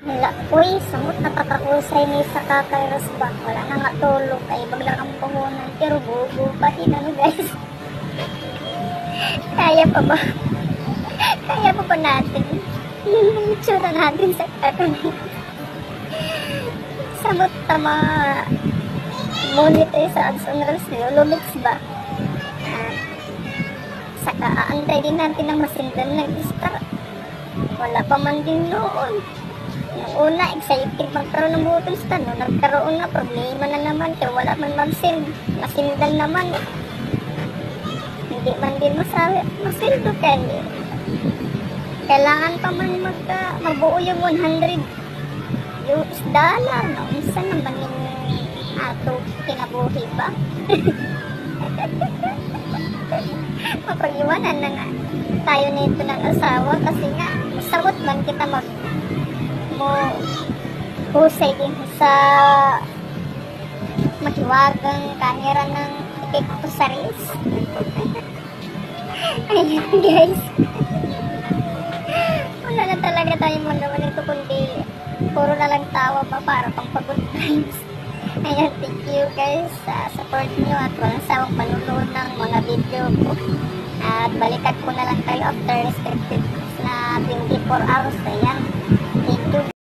Wala, uy, samot napakakusay ni sa kakairos ba? Wala na nga tulog, ay baglang ang puhunan, pero bubo pa din, ano guys? Kaya pa ba? Kaya pa ba natin? Yung itsura natin sa kakairos. Samot tama, ngunit ay sa ads on reels nyo, lumits ba? At saka aantay din natin ang masindan ng star. Wala pa man din noon. Yung una, excited magkaroon ng button stand. No? Nagkaroon na, problema na naman. Kaya wala man mag-send. Masindan naman. Hindi man din masildo kaya. Kailangan pa man mabuo yung 100 US dollar. No? Isa naman yung ato kinabuhi ba? Mapag-iwanan na nga tayo nito ng asawa kasi nga samot man kita mo husay din sa mahiwagang camera ng epekto sa reels. Ayun guys, wala na talaga tayong magawa nito kundi puro na lang tawa pa para pang pagod times. Ayan, thank you guys sa support nyo at walang sawang panunood ng mga video ko. At balikan ko na lang kayo after restricted na 24 hours. Ayan, thank you.